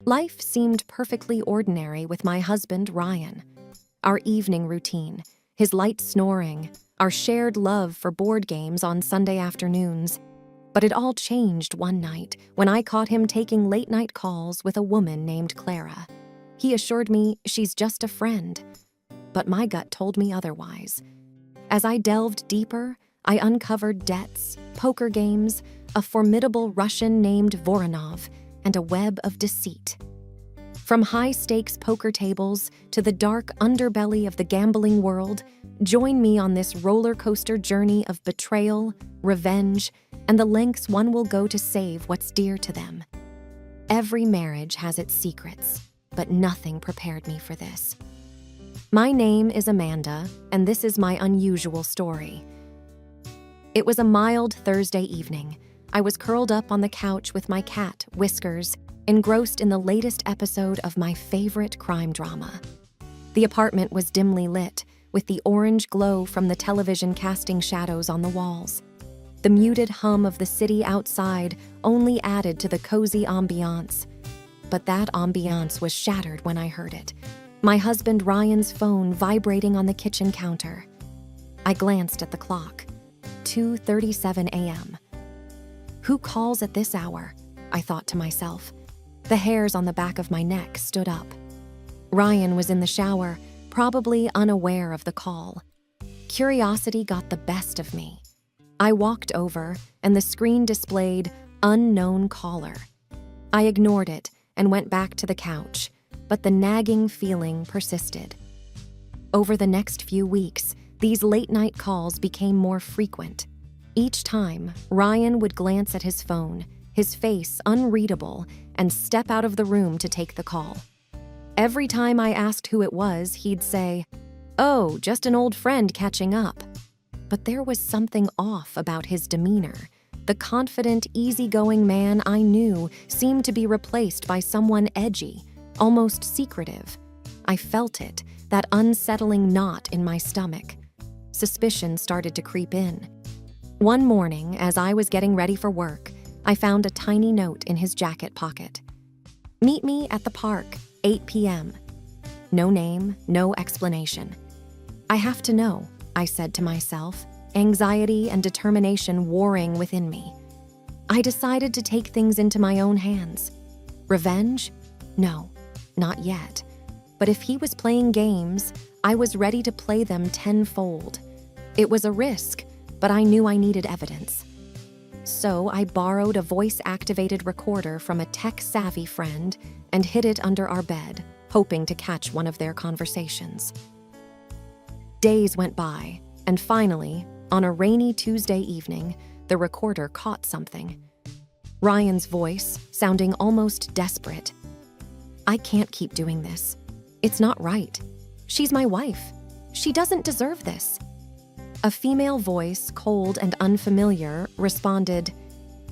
Life seemed perfectly ordinary with my husband, Ryan. Our evening routine, his light snoring, our shared love for board games on Sunday afternoons. But it all changed one night when I caught him taking late-night calls with a woman named Clara. He assured me she's just a friend, but my gut told me otherwise. As I delved deeper, I uncovered debts, poker games, a formidable Russian named Voronov, and a web of deceit. From high-stakes poker tables to the dark underbelly of the gambling world, join me on this roller coaster journey of betrayal, revenge, and the lengths one will go to save what's dear to them. Every marriage has its secrets, but nothing prepared me for this. My name is Amanda, and this is my unusual story. It was a mild Thursday evening. I was curled up on the couch with my cat, Whiskers, engrossed in the latest episode of my favorite crime drama. The apartment was dimly lit, with the orange glow from the television casting shadows on the walls. The muted hum of the city outside only added to the cozy ambiance. But that ambiance was shattered when I heard it. My husband Ryan's phone vibrating on the kitchen counter. I glanced at the clock. 2:37 a.m. Who calls at this hour? I thought to myself. The hairs on the back of my neck stood up. Ryan was in the shower, probably unaware of the call. Curiosity got the best of me. I walked over, and the screen displayed unknown caller. I ignored it and went back to the couch, but the nagging feeling persisted. Over the next few weeks, these late-night calls became more frequent. Each time, Ryan would glance at his phone, his face unreadable, and step out of the room to take the call. Every time I asked who it was, he'd say, "Oh, just an old friend catching up." But there was something off about his demeanor. The confident, easygoing man I knew seemed to be replaced by someone edgy, almost secretive. I felt it, that unsettling knot in my stomach. Suspicion started to creep in. One morning, as I was getting ready for work, I found a tiny note in his jacket pocket. "Meet me at the park, 8 p.m. No name, no explanation. I have to know, I said to myself, anxiety and determination warring within me. I decided to take things into my own hands. Revenge? No, not yet. But if he was playing games, I was ready to play them tenfold. It was a risk, but I knew I needed evidence. So I borrowed a voice-activated recorder from a tech-savvy friend and hid it under our bed, hoping to catch one of their conversations. Days went by, and finally, on a rainy Tuesday evening, the recorder caught something. Ryan's voice, sounding almost desperate. "I can't keep doing this. It's not right. She's my wife. She doesn't deserve this." A female voice, cold and unfamiliar, responded,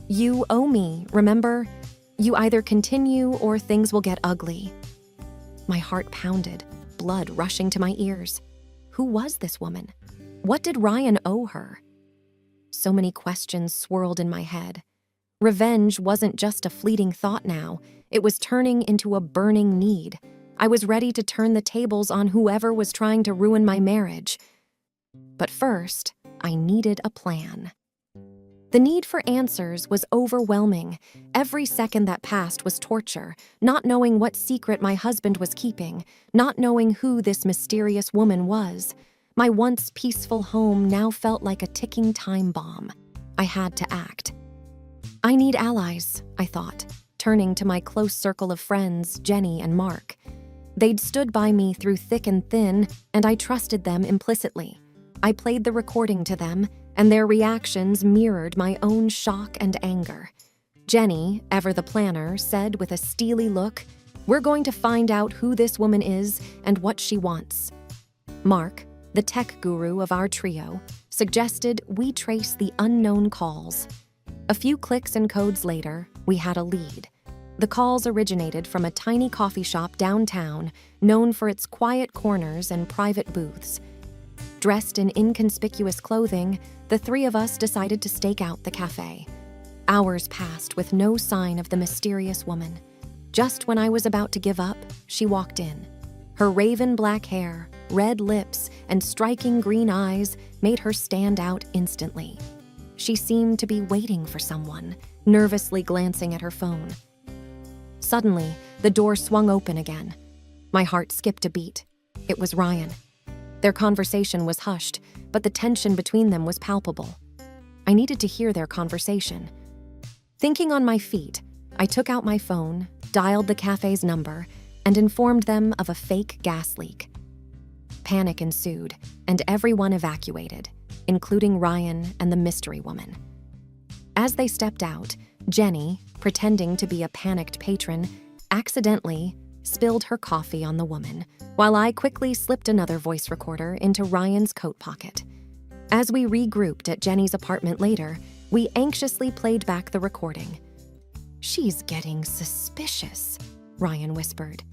"You owe me, remember? You either continue or things will get ugly." My heart pounded, blood rushing to my ears. Who was this woman? What did Ryan owe her? So many questions swirled in my head. Revenge wasn't just a fleeting thought now. It was turning into a burning need. I was ready to turn the tables on whoever was trying to ruin my marriage. But first, I needed a plan. The need for answers was overwhelming. Every second that passed was torture, not knowing what secret my husband was keeping, not knowing who this mysterious woman was. My once peaceful home now felt like a ticking time bomb. I had to act. I need allies, I thought, turning to my close circle of friends, Jenny and Mark. They'd stood by me through thick and thin, and I trusted them implicitly. I played the recording to them, and their reactions mirrored my own shock and anger. Jenny, ever the planner, said with a steely look, "We're going to find out who this woman is and what she wants." Mark, the tech guru of our trio, suggested we trace the unknown calls. A few clicks and codes later, we had a lead. The calls originated from a tiny coffee shop downtown, known for its quiet corners and private booths. Dressed in inconspicuous clothing, the three of us decided to stake out the cafe. Hours passed with no sign of the mysterious woman. Just when I was about to give up, she walked in. Her raven black hair, red lips, and striking green eyes made her stand out instantly. She seemed to be waiting for someone, nervously glancing at her phone. Suddenly, the door swung open again. My heart skipped a beat. It was Ryan. Their conversation was hushed, but the tension between them was palpable. I needed to hear their conversation. Thinking on my feet, I took out my phone, dialed the cafe's number, and informed them of a fake gas leak. Panic ensued, and everyone evacuated, including Ryan and the mystery woman. As they stepped out, Jenny, pretending to be a panicked patron, accidentally spilled her coffee on the woman, while I quickly slipped another voice recorder into Ryan's coat pocket. As we regrouped at Jenny's apartment later, we anxiously played back the recording. "She's getting suspicious," Ryan whispered.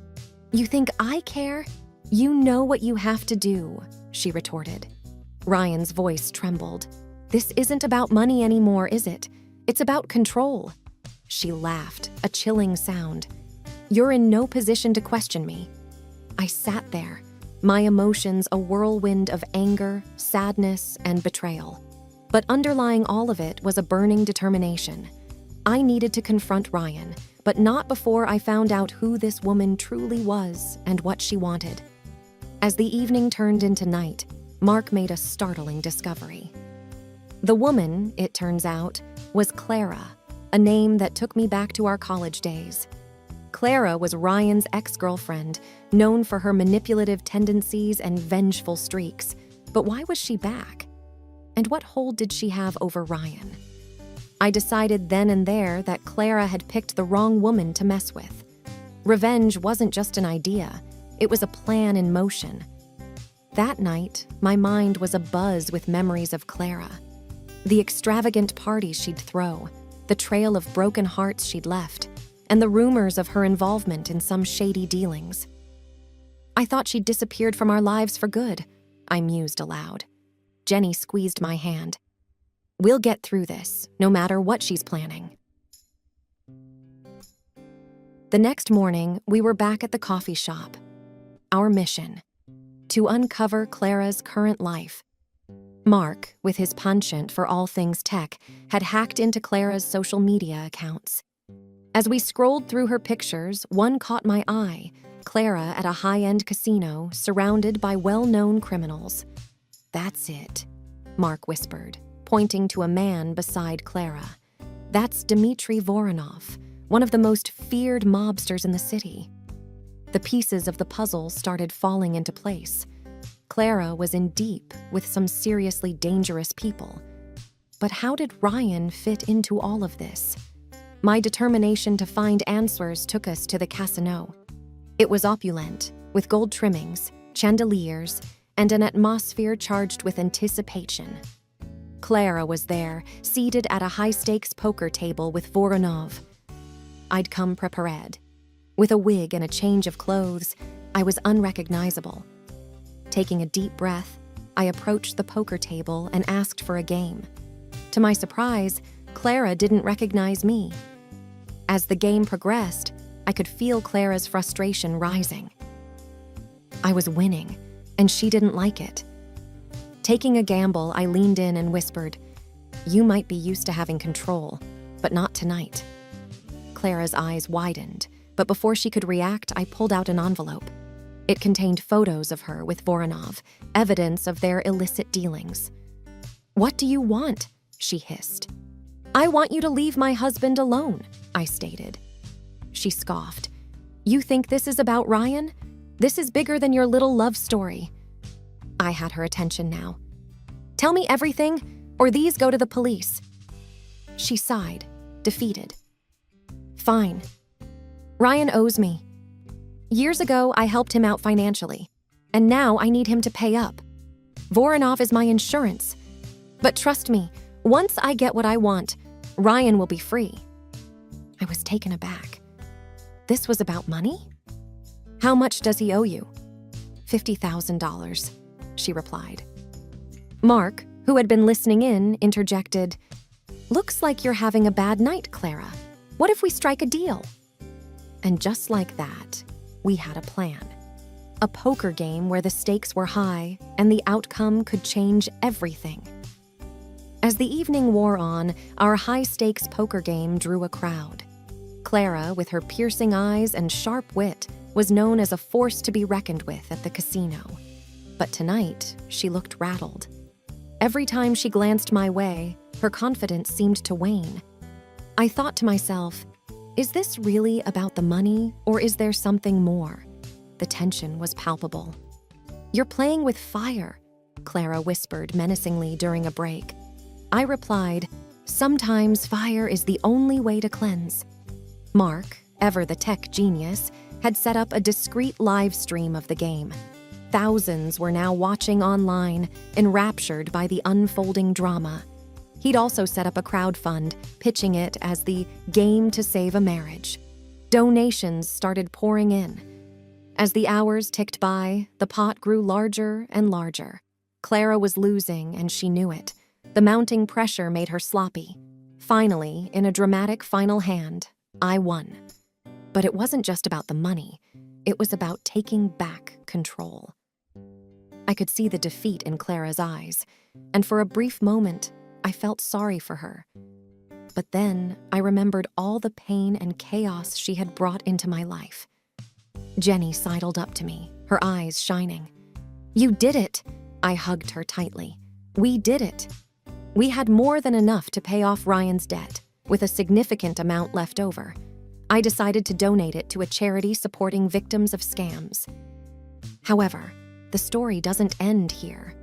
"You think I care? You know what you have to do," she retorted. Ryan's voice trembled. "This isn't about money anymore, is it? It's about control." She laughed, a chilling sound. "You're in no position to question me." I sat there, my emotions a whirlwind of anger, sadness, and betrayal. But underlying all of it was a burning determination. I needed to confront Ryan, but not before I found out who this woman truly was and what she wanted. As the evening turned into night, Mark made a startling discovery. The woman, it turns out, was Clara, a name that took me back to our college days. Clara was Ryan's ex-girlfriend, known for her manipulative tendencies and vengeful streaks. But why was she back? And what hold did she have over Ryan? I decided then and there that Clara had picked the wrong woman to mess with. Revenge wasn't just an idea, it was a plan in motion. That night, my mind was abuzz with memories of Clara. The extravagant parties she'd throw, the trail of broken hearts she'd left, and the rumors of her involvement in some shady dealings. "I thought she'd disappeared from our lives for good," I mused aloud. Jenny squeezed my hand. "We'll get through this, no matter what she's planning." The next morning, we were back at the coffee shop. Our mission: to uncover Clara's current life. Mark, with his penchant for all things tech, had hacked into Clara's social media accounts. As we scrolled through her pictures, one caught my eye: Clara at a high-end casino, surrounded by well-known criminals. "That's it," Mark whispered, pointing to a man beside Clara. "That's Dmitry Voronov, one of the most feared mobsters in the city." The pieces of the puzzle started falling into place. Clara was in deep with some seriously dangerous people. But how did Ryan fit into all of this? My determination to find answers took us to the casino. It was opulent, with gold trimmings, chandeliers, and an atmosphere charged with anticipation. Clara was there, seated at a high-stakes poker table with Voronov. I'd come prepared. With a wig and a change of clothes, I was unrecognizable. Taking a deep breath, I approached the poker table and asked for a game. To my surprise, Clara didn't recognize me. As the game progressed, I could feel Clara's frustration rising. I was winning, and she didn't like it. Taking a gamble, I leaned in and whispered, "You might be used to having control, but not tonight." Clara's eyes widened, but before she could react, I pulled out an envelope. It contained photos of her with Voronov, evidence of their illicit dealings. "What do you want?" she hissed. "I want you to leave my husband alone," I stated. She scoffed. "You think this is about Ryan? This is bigger than your little love story." I had her attention now. "Tell me everything, or these go to the police." She sighed, defeated. "Fine. Ryan owes me. Years ago, I helped him out financially, and now I need him to pay up. Voronov is my insurance. But trust me, once I get what I want, Ryan will be free." I was taken aback. This was about money? "How much does he owe you?" $50,000, she replied. Mark, who had been listening in, interjected, "Looks like you're having a bad night, Clara. What if we strike a deal?" And just like that, we had a plan. A poker game where the stakes were high and the outcome could change everything. As the evening wore on, our high-stakes poker game drew a crowd. Clara, with her piercing eyes and sharp wit, was known as a force to be reckoned with at the casino. But tonight, she looked rattled. Every time she glanced my way, her confidence seemed to wane. I thought to myself, is this really about the money, or is there something more? The tension was palpable. "You're playing with fire," Clara whispered menacingly during a break. I replied, "Sometimes fire is the only way to cleanse." Mark, ever the tech genius, had set up a discreet live stream of the game. Thousands were now watching online, enraptured by the unfolding drama. He'd also set up a crowdfund, pitching it as the game to save a marriage. Donations started pouring in. As the hours ticked by, the pot grew larger and larger. Clara was losing, and she knew it. The mounting pressure made her sloppy. Finally, in a dramatic final hand, I won. But it wasn't just about the money. It was about taking back control. I could see the defeat in Clara's eyes, and for a brief moment, I felt sorry for her. But then I remembered all the pain and chaos she had brought into my life. Jenny sidled up to me, her eyes shining. "You did it!" I hugged her tightly. "We did it!" We had more than enough to pay off Ryan's debt, with a significant amount left over. I decided to donate it to a charity supporting victims of scams. However, the story doesn't end here.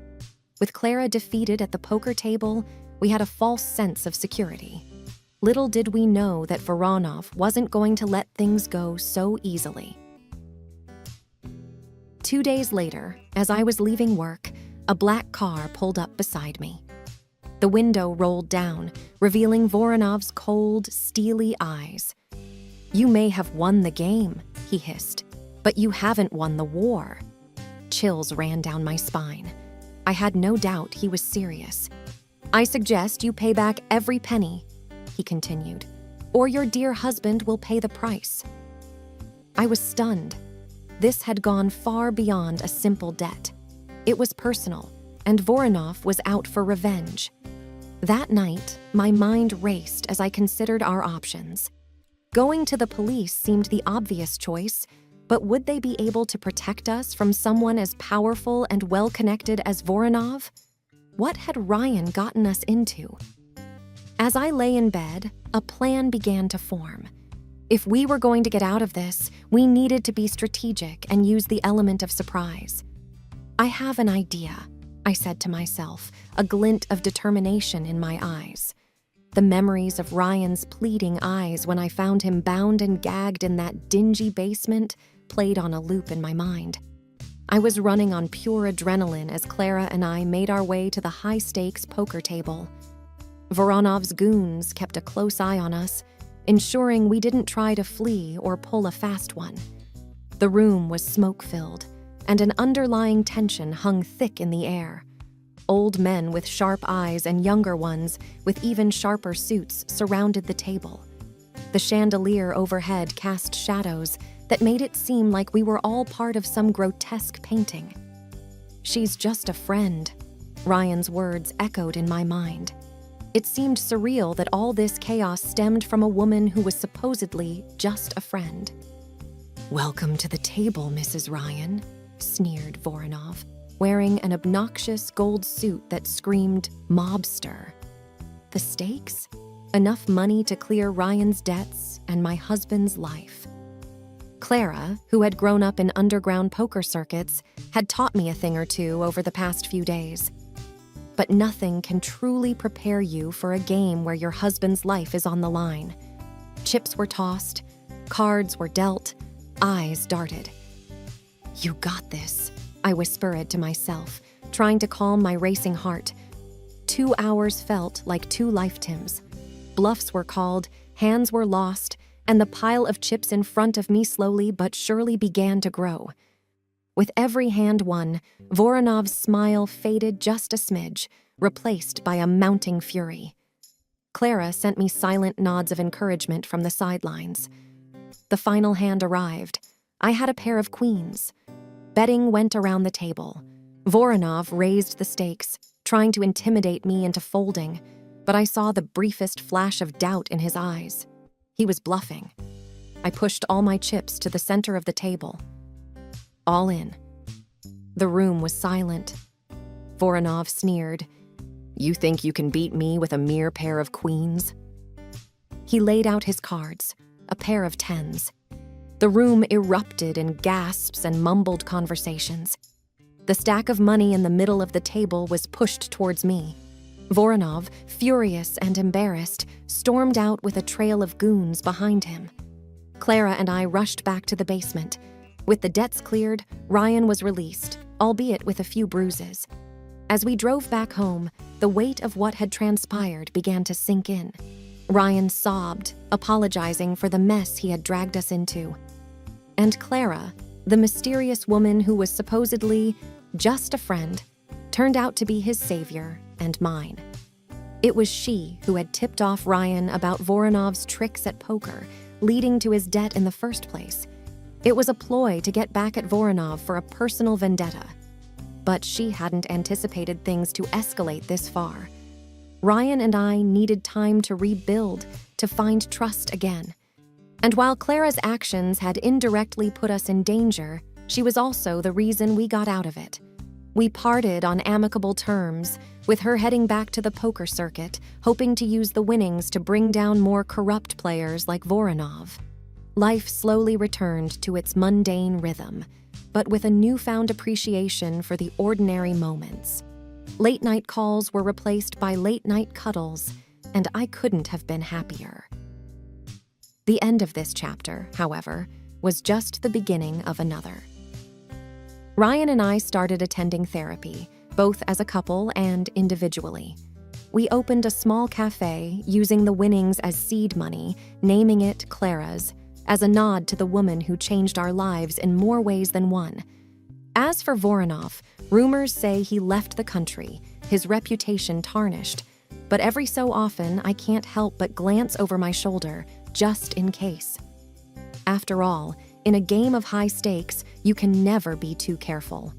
With Clara defeated at the poker table, we had a false sense of security. Little did we know that Voronov wasn't going to let things go so easily. 2 days later, as I was leaving work, a black car pulled up beside me. The window rolled down, revealing Voronov's cold, steely eyes. "You may have won the game," he hissed, "but you haven't won the war." Chills ran down my spine. I had no doubt he was serious. "I suggest you pay back every penny," he continued, "or your dear husband will pay the price." I was stunned. This had gone far beyond a simple debt. It was personal, and Voronov was out for revenge. That night, my mind raced as I considered our options. Going to the police seemed the obvious choice, but would they be able to protect us from someone as powerful and well-connected as Voronov? What had Ryan gotten us into? As I lay in bed, a plan began to form. If we were going to get out of this, we needed to be strategic and use the element of surprise. "I have an idea," I said to myself, a glint of determination in my eyes. The memories of Ryan's pleading eyes when I found him bound and gagged in that dingy basement played on a loop in my mind. I was running on pure adrenaline as Clara and I made our way to the high-stakes poker table. Voronov's goons kept a close eye on us, ensuring we didn't try to flee or pull a fast one. The room was smoke-filled, and an underlying tension hung thick in the air. Old men with sharp eyes and younger ones with even sharper suits surrounded the table. The chandelier overhead cast shadows that made it seem like we were all part of some grotesque painting. "She's just a friend," Ryan's words echoed in my mind. It seemed surreal that all this chaos stemmed from a woman who was supposedly just a friend. "Welcome to the table, Mrs. Ryan," sneered Voronov, wearing an obnoxious gold suit that screamed mobster. The stakes? Enough money to clear Ryan's debts and my husband's life. Clara, who had grown up in underground poker circuits, had taught me a thing or two over the past few days. But nothing can truly prepare you for a game where your husband's life is on the line. Chips were tossed, cards were dealt, eyes darted. "You got this," I whispered to myself, trying to calm my racing heart. 2 hours felt like 2 lifetimes. Bluffs were called, hands were lost, and the pile of chips in front of me slowly but surely began to grow. With every hand won, Voronov's smile faded just a smidge, replaced by a mounting fury. Clara sent me silent nods of encouragement from the sidelines. The final hand arrived. I had a pair of queens. Betting went around the table. Voronov raised the stakes, trying to intimidate me into folding, but I saw the briefest flash of doubt in his eyes. He was bluffing. I pushed all my chips to the center of the table. All in. The room was silent. Voronov sneered. "You think you can beat me with a mere pair of queens?" He laid out his cards, a pair of tens. The room erupted in gasps and mumbled conversations. The stack of money in the middle of the table was pushed towards me. Voronov, furious and embarrassed, stormed out with a trail of goons behind him. Clara and I rushed back to the basement. With the debts cleared, Ryan was released, albeit with a few bruises. As we drove back home, the weight of what had transpired began to sink in. Ryan sobbed, apologizing for the mess he had dragged us into. And Clara, the mysterious woman who was supposedly just a friend, turned out to be his savior and mine. It was she who had tipped off Ryan about Voronov's tricks at poker, leading to his debt in the first place. It was a ploy to get back at Voronov for a personal vendetta. But she hadn't anticipated things to escalate this far. Ryan and I needed time to rebuild, to find trust again. And while Clara's actions had indirectly put us in danger, she was also the reason we got out of it. We parted on amicable terms, with her heading back to the poker circuit, hoping to use the winnings to bring down more corrupt players like Voronov. Life slowly returned to its mundane rhythm, but with a newfound appreciation for the ordinary moments. Late-night calls were replaced by late-night cuddles, and I couldn't have been happier. The end of this chapter, however, was just the beginning of another. Ryan and I started attending therapy, both as a couple and individually. We opened a small cafe using the winnings as seed money, naming it Clara's, as a nod to the woman who changed our lives in more ways than one. As for Voronov, rumors say he left the country, his reputation tarnished, but every so often I can't help but glance over my shoulder, just in case. After all, in a game of high stakes, you can never be too careful.